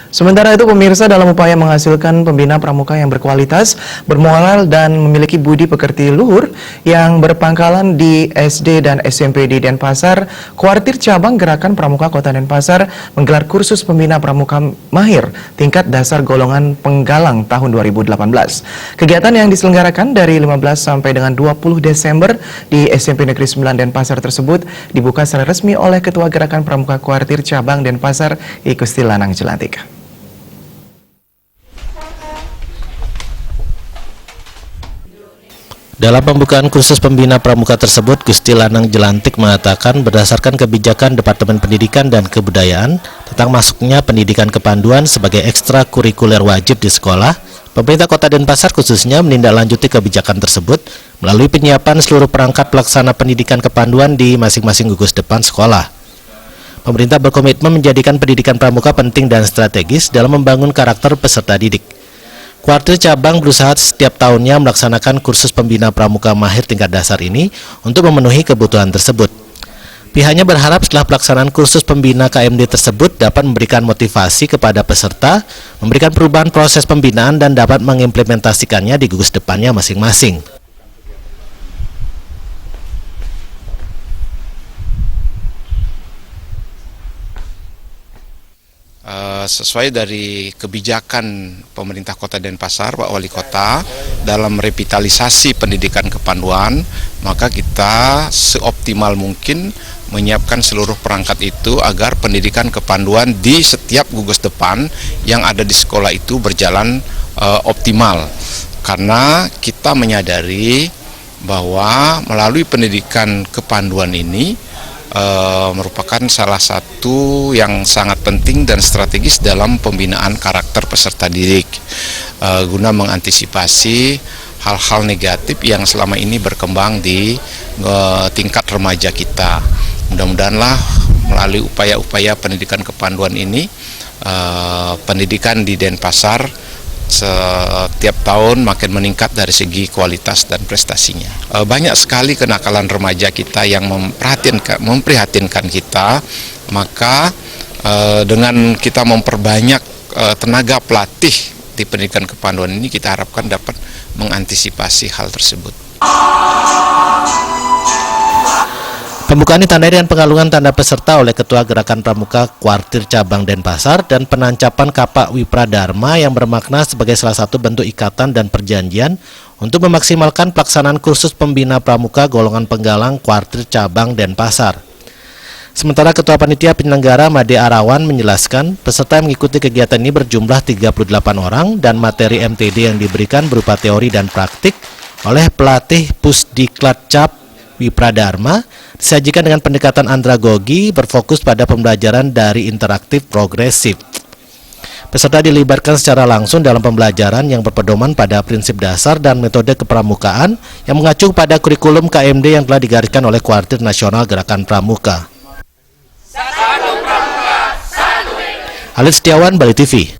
Sementara itu pemirsa, dalam upaya menghasilkan pembina pramuka yang berkualitas, bermoral dan memiliki budi pekerti luhur yang berpangkalan di SD dan SMP di Denpasar, Kuartir Cabang Gerakan Pramuka Kota Denpasar menggelar kursus pembina pramuka mahir tingkat dasar golongan penggalang tahun 2018. Kegiatan yang diselenggarakan dari 15 sampai dengan 20 Desember di SMP Negeri 9 Denpasar tersebut dibuka secara resmi oleh Ketua Gerakan Pramuka Kuartir Cabang Denpasar, I Gusti Lanang Jelantik. Dalam pembukaan kursus pembina pramuka tersebut, Gusti Lanang Jelantik mengatakan berdasarkan kebijakan Departemen Pendidikan dan Kebudayaan tentang masuknya pendidikan kepanduan sebagai ekstrakurikuler wajib di sekolah, pemerintah Kota Denpasar khususnya menindaklanjuti kebijakan tersebut melalui penyiapan seluruh perangkat pelaksana pendidikan kepanduan di masing-masing gugus depan sekolah. Pemerintah berkomitmen menjadikan pendidikan pramuka penting dan strategis dalam membangun karakter peserta didik. Kuartir Cabang berusaha setiap tahunnya melaksanakan kursus pembina pramuka mahir tingkat dasar ini untuk memenuhi kebutuhan tersebut. Pihaknya berharap setelah pelaksanaan kursus pembina KMD tersebut dapat memberikan motivasi kepada peserta, memberikan perubahan proses pembinaan dan dapat mengimplementasikannya di gugus depannya masing-masing. Sesuai dari kebijakan pemerintah Kota Denpasar, Pak Wali Kota, dalam revitalisasi pendidikan kepanduan, maka kita seoptimal mungkin menyiapkan seluruh perangkat itu agar pendidikan kepanduan di setiap gugus depan yang ada di sekolah itu berjalan optimal. Karena kita menyadari bahwa melalui pendidikan kepanduan ini merupakan salah satu yang sangat penting dan strategis dalam pembinaan karakter peserta didik, guna mengantisipasi hal-hal negatif yang selama ini berkembang di tingkat remaja kita. Mudah-mudahanlah melalui upaya-upaya pendidikan kepanduan ini, pendidikan di Denpasar setiap tahun makin meningkat dari segi kualitas dan prestasinya. Banyak sekali kenakalan remaja kita yang memprihatinkan kita, maka dengan kita memperbanyak tenaga pelatih di pendidikan kepanduan ini, kita harapkan dapat mengantisipasi hal tersebut. Pembukaan ditandai dengan pengalungan tanda peserta oleh Ketua Gerakan Pramuka Kuartir Cabang Denpasar dan penancapan kapak Wipradharma yang bermakna sebagai salah satu bentuk ikatan dan perjanjian untuk memaksimalkan pelaksanaan kursus pembina pramuka golongan penggalang Kuartir Cabang Denpasar. Sementara Ketua Panitia Penyelenggara Made Arawan menjelaskan peserta yang mengikuti kegiatan ini berjumlah 38 orang dan materi MTD yang diberikan berupa teori dan praktik oleh pelatih Pusdiklat Cap Wipradharma disajikan dengan pendekatan andragogi berfokus pada pembelajaran dari interaktif progresif. Peserta dilibatkan secara langsung dalam pembelajaran yang berpedoman pada prinsip dasar dan metode kepramukaan yang mengacu pada kurikulum KMD yang telah digariskan oleh Kuartir Nasional Gerakan Pramuka. Satu Pramuka, satu. Alif Setiawan, Bali TV.